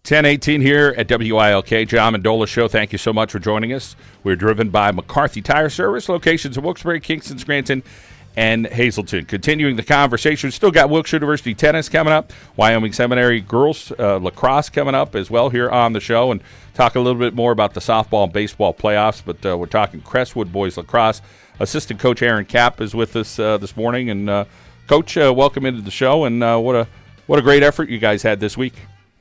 10:18 here at WILK. John Mendola Show. Thank you so much for joining us. We're driven by McCarthy Tire Service, locations in Wilkes-Barre, Kingston, Scranton, and Hazleton. Continuing the conversation, we've still got Wilkes University tennis coming up, Wyoming Seminary girls lacrosse coming up as well here on the show, and talk a little bit more about the softball and baseball playoffs. But we're talking Crestwood Boys Lacrosse. Assistant Coach Aaron Kapp is with us this morning, and Coach, welcome into the show. And what a great effort you guys had this week.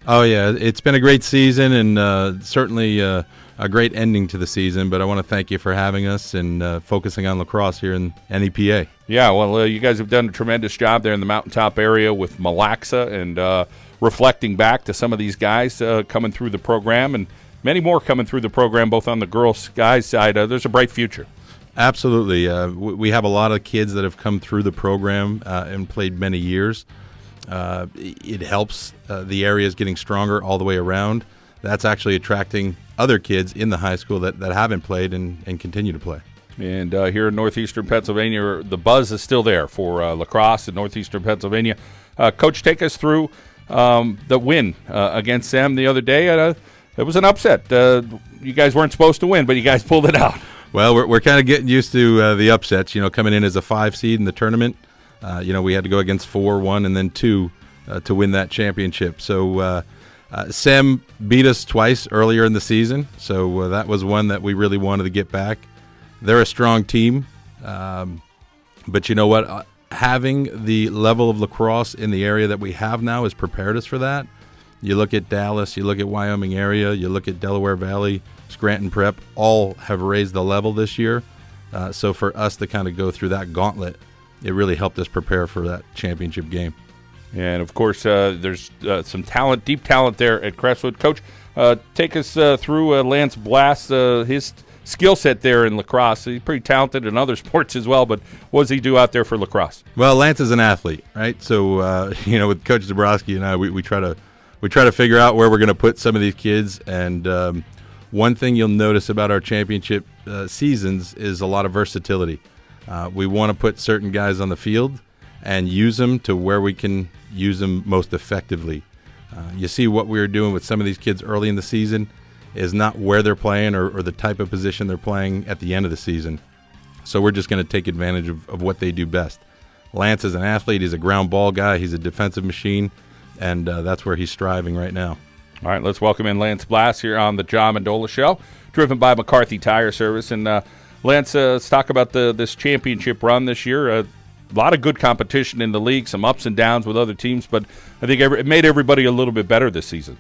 Oh, yeah, it's been a great season and certainly a great ending to the season, but I want to thank you for having us and focusing on lacrosse here in NEPA. Yeah, well, you guys have done a tremendous job there in the mountaintop area with Mille Lacs and reflecting back to some of these guys coming through the program and many more coming through the program, both on the girls' guys' side. There's a bright future. Absolutely. We have a lot of kids that have come through the program and played many years. It helps the area is getting stronger all the way around. That's actually attracting other kids in the high school that haven't played and continue to play. And here in northeastern Pennsylvania, the buzz is still there for lacrosse in northeastern Pennsylvania. Coach, take us through the win against them the other day. It was an upset. You guys weren't supposed to win, but you guys pulled it out. Well, we're kind of getting used to the upsets, coming in as a 5 seed in the tournament. We had to go against 4, 1, and then 2 to win that championship. So Sem beat us twice earlier in the season, so that was one that we really wanted to get back. They're a strong team, but you know what? Having the level of lacrosse in the area that we have now has prepared us for that. You look at Dallas, you look at Wyoming area, you look at Delaware Valley, Scranton Prep, all have raised the level this year. So for us to kind of go through that gauntlet, it really helped us prepare for that championship game. And, of course, there's some talent, deep talent there at Crestwood. Coach, take us through Lance Blass, his skill set there in lacrosse. He's pretty talented in other sports as well, but what does he do out there for lacrosse? Well, Lance is an athlete, right? So, with Coach Zabrowski and I, we try to figure out where we're going to put some of these kids. And one thing you'll notice about our championship seasons is a lot of versatility. We want to put certain guys on the field and use them to where we can use them most effectively. You see what we were doing with some of these kids early in the season is not where they're playing or the type of position they're playing at the end of the season. So we're just going to take advantage of what they do best. Lance is an athlete. He's a ground ball guy. He's a defensive machine, and that's where he's striving right now. All right, let's welcome in Lance Blass here on the John Mendola Show, driven by McCarthy Tire Service. And Lance, let's talk about this championship run this year. A lot of good competition in the league, some ups and downs with other teams, but I think it made everybody a little bit better this season.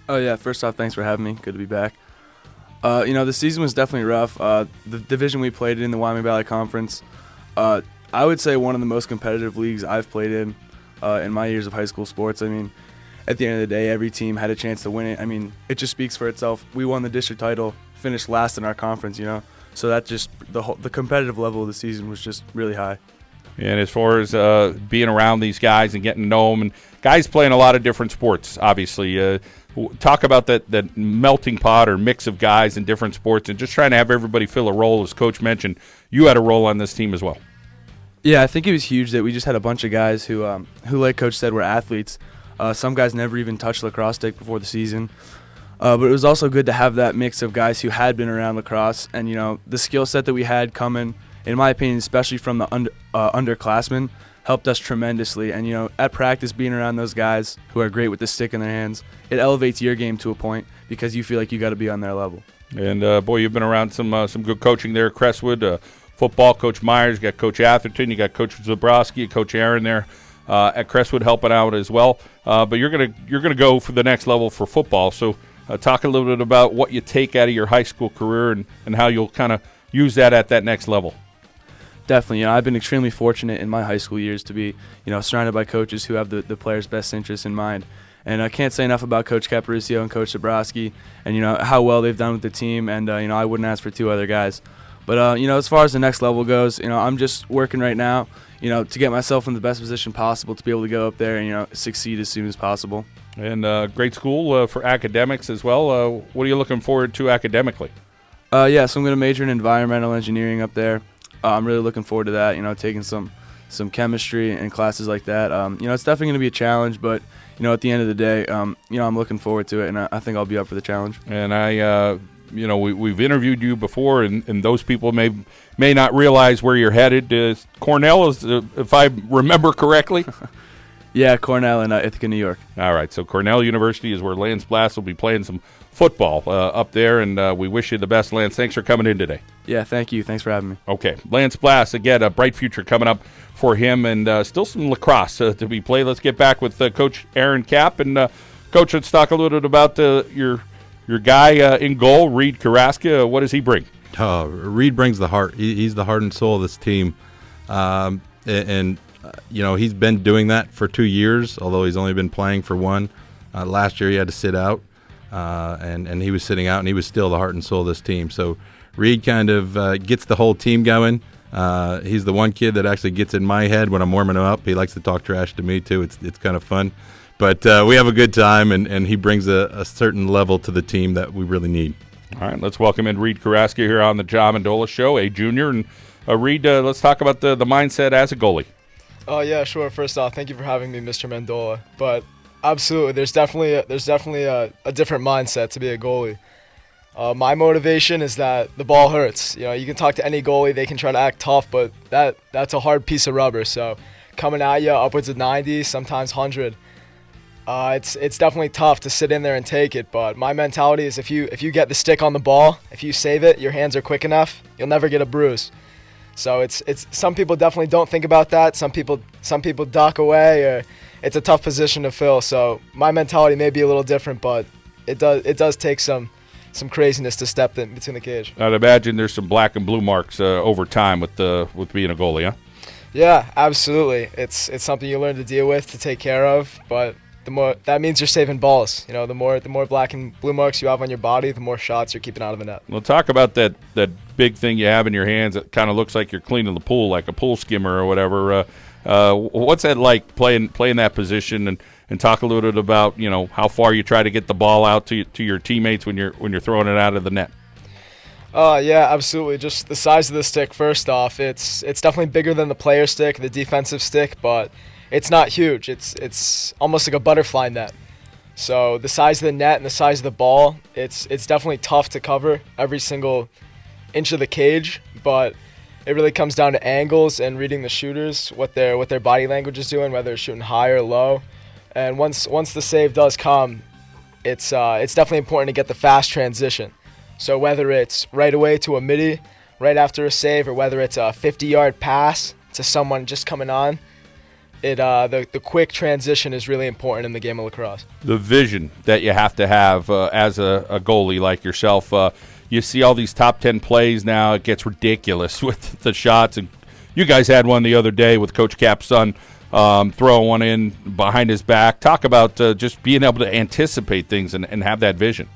Oh, yeah. First off, thanks for having me. Good to be back. The season was definitely rough. The division we played in, the Wyoming Valley Conference, I would say one of the most competitive leagues I've played in my years of high school sports. I mean, at the end of the day, every team had a chance to win it. I mean, it just speaks for itself. We won the district title, finished last in our conference, So that just the competitive level of the season was just really high. And as far as being around these guys and getting to know them, and guys playing a lot of different sports, obviously. Talk about that melting pot or mix of guys in different sports and just trying to have everybody fill a role. As Coach mentioned, you had a role on this team as well. Yeah, I think it was huge that we just had a bunch of guys who like Coach said, were athletes. Some guys never even touched lacrosse stick before the season. But it was also good to have that mix of guys who had been around lacrosse. And, the skill set that we had coming, in my opinion, especially from the underclassmen, helped us tremendously. And, at practice, being around those guys who are great with the stick in their hands, it elevates your game to a point because you feel like you got to be on their level. And, you've been around some good coaching there at Crestwood. Football, Coach Myers, you got Coach Atherton, you got Coach Zabrowski, Coach Aaron there at Crestwood helping out as well. But you're gonna go for the next level for football. So talk a little bit about what you take out of your high school career and how you'll kind of use that at that next level. Definitely. I've been extremely fortunate in my high school years to be, surrounded by coaches who have the players' best interests in mind. And I can't say enough about Coach Caparucio and Coach Zabrowski and, how well they've done with the team. And, I wouldn't ask for 2 other guys. But, as far as the next level goes, I'm just working right now, to get myself in the best position possible to be able to go up there and, succeed as soon as possible. And great school for academics as well. What are you looking forward to academically? So I'm going to major in environmental engineering up there. I'm really looking forward to that, taking some chemistry and classes like that. It's definitely going to be a challenge, but, at the end of the day, I'm looking forward to it, and I think I'll be up for the challenge. And we've interviewed you before, and those people may not realize where you're headed. Cornell is, if I remember correctly. Yeah, Cornell in Ithaca, New York. All right, so Cornell University is where Lance Blass will be playing some football up there, and we wish you the best, Lance. Thanks for coming in today. Yeah, thank you. Thanks for having me. Okay, Lance Blass, again, a bright future coming up for him, and still some lacrosse to be played. Let's get back with Coach Aaron Kapp. And, Coach, let's talk a little bit about your guy in goal, Reed Carrasca. What does he bring? Reed brings the heart. He's the heart and soul of this team. He's been doing that for 2 years, although he's only been playing for one. Last year he had to sit out, and he was sitting out, and he was still the heart and soul of this team. So Reed kind of gets the whole team going. He's the one kid that actually gets in my head when I'm warming him up. He likes to talk trash to me, too. It's kind of fun. But we have a good time, and he brings a certain level to the team that we really need. All right, let's welcome in Reed Carrasca here on the John Mendola Show, a junior. And Reed, let's talk about the mindset as a goalie. Oh yeah, sure. First off, thank you for having me, Mr. Mendola. But absolutely, there's definitely a different mindset to be a goalie. My motivation is that the ball hurts. You can talk to any goalie; they can try to act tough, but that's a hard piece of rubber. So coming at you upwards of 90, sometimes 100, it's definitely tough to sit in there and take it. But my mentality is if you get the stick on the ball, if you save it, your hands are quick enough, you'll never get a bruise. So it's some people definitely don't think about that. Some people duck away, or it's a tough position to fill. So my mentality may be a little different, but it does take some craziness to step in between the cage. I'd imagine there's some black and blue marks over time with being a goalie, huh? Yeah, absolutely. It's something you learn to deal with, to take care of. But that means you're saving balls. The more black and blue marks you have on your body, the more shots you're keeping out of the net. Well, talk about that big thing you have in your hands that kind of looks like you're cleaning the pool, like a pool skimmer or whatever. What's that like playing that position, and talk a little bit about how far you try to get the ball out to your teammates when you're throwing it out of the net. Yeah, absolutely. Just the size of the stick. First off, it's definitely bigger than the player stick, the defensive stick, but it's not huge. It's almost like a butterfly net. So the size of the net and the size of the ball, it's definitely tough to cover every single inch of the cage, but it really comes down to angles and reading the shooters, what their body language is doing, whether they're shooting high or low. And once the save does come, it's definitely important to get the fast transition. So whether it's right away to a midi, right after a save, or whether it's a 50-yard pass to someone just coming on, the quick transition is really important in the game of lacrosse. The vision that you have to have as a goalie like yourself. You see all these top 10 plays now. It gets ridiculous with the shots. And you guys had one the other day with Coach Kapp's son throwing one in behind his back. Talk about just being able to anticipate things and have that vision.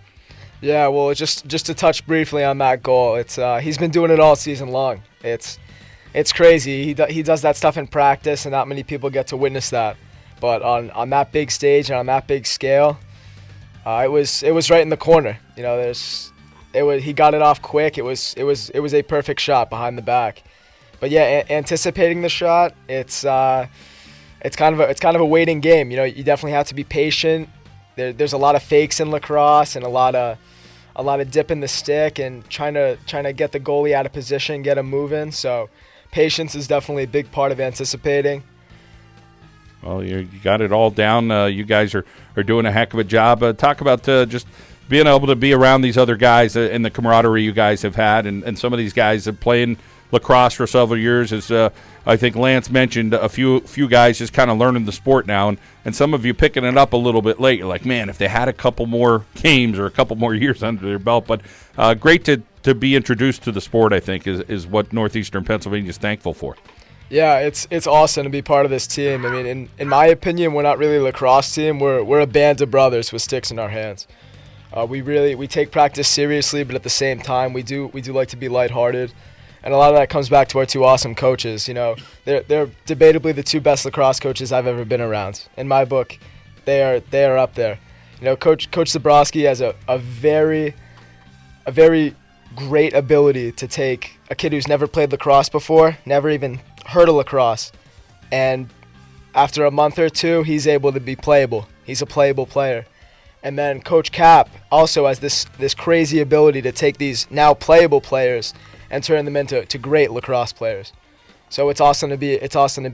Yeah, well, just to touch briefly on that goal, it's he's been doing it all season long. It's crazy. He does that stuff in practice, and not many people get to witness that. But on that big stage and on that big scale, it was right in the corner. He got it off quick. It was a perfect shot behind the back. But yeah, anticipating the shot, it's kind of a waiting game. You definitely have to be patient. There's a lot of fakes in lacrosse and a lot of dipping the stick and trying to get the goalie out of position, get him moving. So patience is definitely a big part of anticipating. Well, you got it all down. You guys are doing a heck of a job. Talk about just being able to be around these other guys and the camaraderie you guys have had, and some of these guys are playing lacrosse for several years. As I think Lance mentioned, a few guys just kind of learning the sport now, and some of you picking it up a little bit late. You're like, man, if they had a couple more games or a couple more years under their belt. But great to be introduced to the sport, I think, is what Northeastern Pennsylvania is thankful for. Yeah, it's awesome to be part of this team. I mean, in my opinion, we're not really a lacrosse team. We're a band of brothers with sticks in our hands. We take practice seriously, but at the same time, we do like to be lighthearted. And a lot of that comes back to our two awesome coaches. They're debatably the two best lacrosse coaches I've ever been around. In my book, they are up there. Coach Zabrowski has a very great ability to take a kid who's never played lacrosse before, never even heard of lacrosse, and after a month or two, he's able to be playable. He's a playable player. And then Coach Cap also has this crazy ability to take these now playable players and turn them into great lacrosse players. So it's awesome to be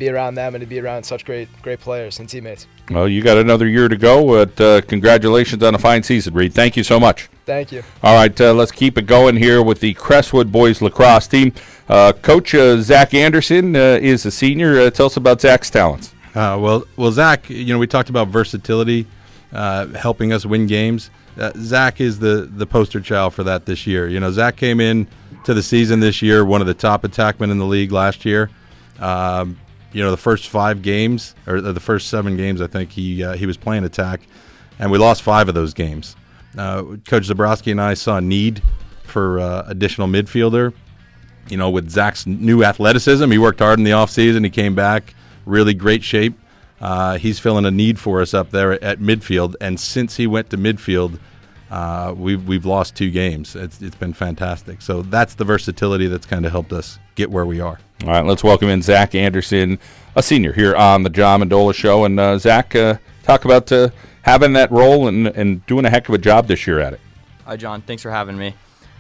around them and to be around such great players and teammates. Well, you got another year to go, but congratulations on a fine season, Reed. Thank you so much. Thank you. All right, let's keep it going here with the Crestwood Boys Lacrosse Team. Coach Zaki Anderson is a senior. Tell us about Zach's talents. Well, Zach, we talked about versatility, helping us win games. Zach is the poster child for that this year. Zach came in to the season this year, one of the top attackmen in the league last year. The first 5 games, or the first 7 games, I think he was playing attack, and we lost 5 of those games. Coach Zabrowski and I saw a need for additional midfielder. With Zach's new athleticism, he worked hard in the offseason. He came back, really great shape. He's filling a need for us up there at midfield, and since he went to midfield, we've lost 2 games. It's been fantastic. So that's the versatility that's kind of helped us get where we are. All right, let's welcome in Zach Anderson, a senior here on the John Mendola Show. And Zach, talk about having that role and doing a heck of a job this year at it. Hi, John. Thanks for having me.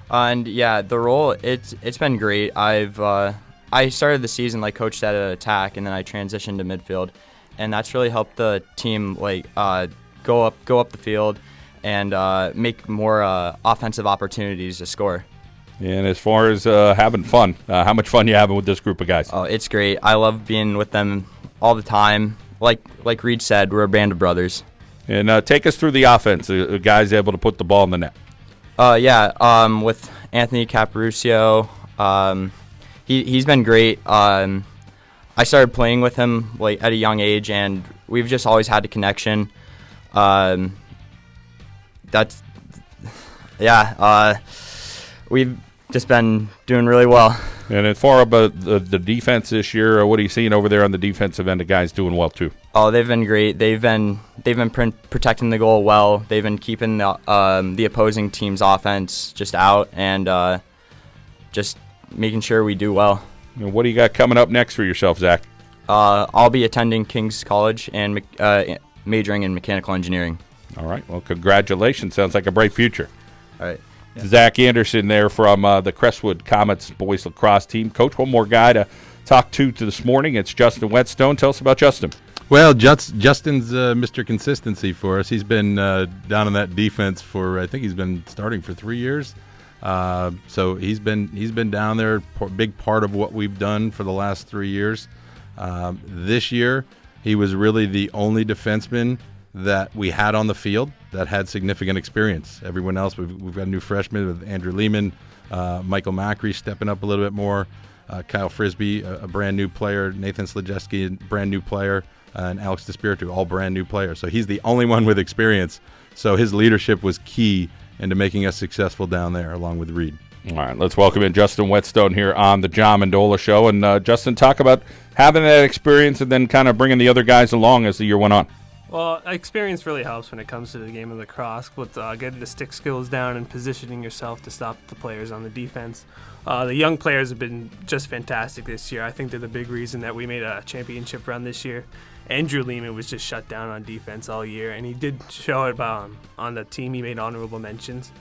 And yeah, the role, it's been great. I started the season, like Coach said, at attack, and then I transitioned to midfield, and that's really helped the team go up the field and make more offensive opportunities to score. And as far as having fun, how much fun you having with this group of guys? Oh, it's great. I love being with them all the time. Like Reed said, we're a band of brothers. And take us through the offense. The guys able to put the ball in the net. With Anthony Caparucio, he's been great. I started playing with him at a young age, and we've just always had a connection. We've just been doing really well. And as far about the defense this year, what are you seeing over there on the defensive end of guys doing well too? Oh, they've been great. They've been protecting the goal well. They've been keeping the opposing team's offense just out and just making sure we do well. And what do you got coming up next for yourself, Zach? I'll be attending King's College and majoring in mechanical engineering. All right. Well, congratulations. Sounds like a bright future. All right. Yeah. Zach Anderson there from the Crestwood Comets Boys Lacrosse Team. Coach, one more guy to talk to this morning. It's Justin Whetstone. Tell us about Justin. Well, Justin's Mr. Consistency for us. He's been down in that defense I think he's been starting for 3 years. So he's been down there, big part of what we've done for the last 3 years. This year, he was really the only defenseman that we had on the field that had significant experience. Everyone else, we've got a new freshman with Andrew Lehman, Michael Macri stepping up a little bit more, Kyle Frisbee, a brand new player, Nathan Slajewski, a brand new player, and Alex DeSpiritu, all brand new players. So he's the only one with experience. So his leadership was key into making us successful down there, along with Reed. All right, let's welcome in Justin Whetstone here on the John Mendola Show. And Justin, talk about having that experience and then kind of bringing the other guys along as the year went on. Well, experience really helps when it comes to the game of lacrosse with getting the stick skills down and positioning yourself to stop the players on the defense. The young players have been just fantastic this year. I think they're the big reason that we made a championship run this year. Andrew Lehman was just shut down on defense all year, and he did show it on the team. He made honorable mentions.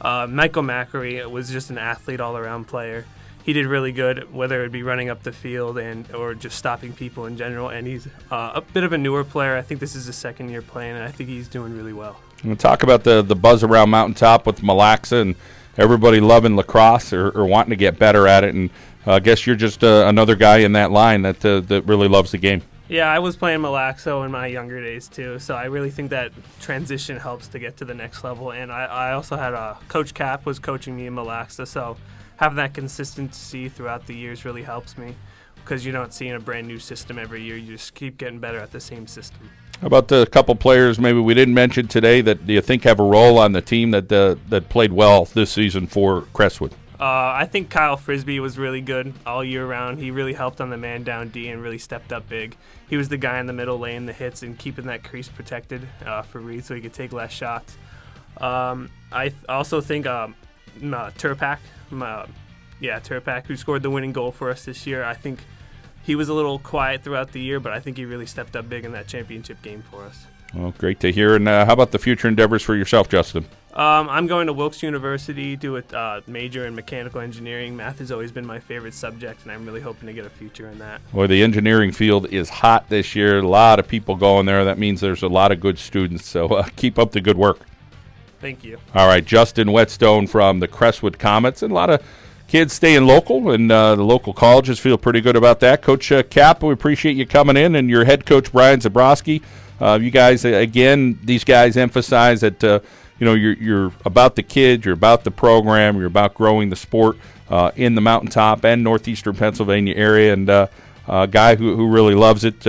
Michael Macri was just an athlete all-around player. He did really good, whether it be running up the field or just stopping people in general. And he's a bit of a newer player. I think this is his second year playing, and I think he's doing really well. We'll talk about the buzz around Mountaintop with Mille Lacs and everybody loving lacrosse or wanting to get better at it. And I guess you're just another guy in that line that really loves the game. Yeah, I was playing Mille Lacs in my younger days too, so I really think that transition helps to get to the next level. And I also had Coach Cap was coaching me in Mille Lacs, so having that consistency throughout the years really helps me because you're not seeing a brand new system every year. You just keep getting better at the same system. How about the couple players maybe we didn't mention today that do you think have a role on the team that played well this season for Crestwood? I think Kyle Frisbee was really good all year round. He really helped on the man down D and really stepped up big. He was the guy in the middle laying the hits and keeping that crease protected for Reed so he could take less shots. I also think Turpak, who scored the winning goal for us this year. I think he was a little quiet throughout the year, but I think he really stepped up big in that championship game for us. Well, great to hear. And how about the future endeavors for yourself, Justin? I'm going to WILK University, do a major in mechanical engineering. Math has always been my favorite subject, and I'm really hoping to get a future in that. Well, the engineering field is hot this year. A lot of people going there. That means there's a lot of good students. So keep up the good work. Thank you. All right, Justin Whetstone from the Crestwood Comets. And a lot of kids staying local, and the local colleges feel pretty good about that. Coach Cap, we appreciate you coming in, and your head coach, Brian Zabrowski. You guys, again, these guys emphasize that you're about the kids, you're about the program, you're about growing the sport in the Mountaintop and northeastern Pennsylvania area, and a guy who really loves it.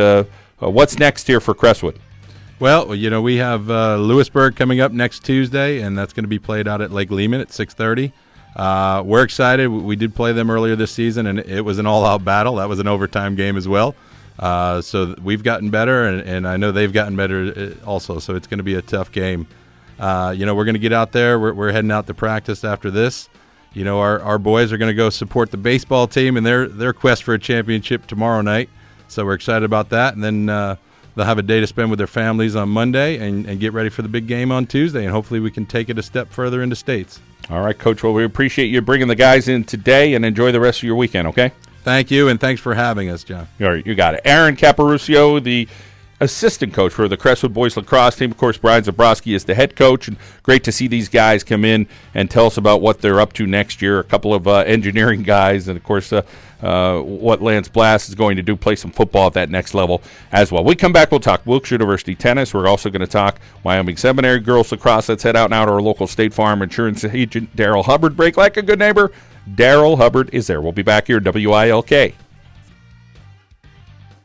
What's next here for Crestwood? Well, we have Lewisburg coming up next Tuesday, and that's going to be played out at Lake Lehman at 6:30. We're excited. We did play them earlier this season, and it was an all-out battle. That was an overtime game as well. So we've gotten better, and I know they've gotten better also, so it's going to be a tough game. We're going to get out there. We're heading out to practice after this. Our boys are going to go support the baseball team in their quest for a championship tomorrow night. So we're excited about that. And then they'll have a day to spend with their families on Monday and get ready for the big game on Tuesday. And hopefully we can take it a step further into states. All right, Coach. Well, we appreciate you bringing the guys in today, and enjoy the rest of your weekend, okay? Thank you, and thanks for having us, John. All right, you got it. Aaron Caparucio, the assistant coach for the Crestwood Boys Lacrosse Team. Of course, Brian Zabrowski is the head coach, and great to see these guys come in and tell us about what they're up to next year. A couple of engineering guys, and, of course, what Lance Blass is going to do, play some football at that next level as well. We come back, we'll talk Wilkes University tennis. We're also going to talk Wyoming Seminary girls lacrosse. Let's head out now to our local State Farm insurance agent, Daryl Hubbard. Break like a good neighbor. Daryl Hubbard is there. We'll be back here at WILK.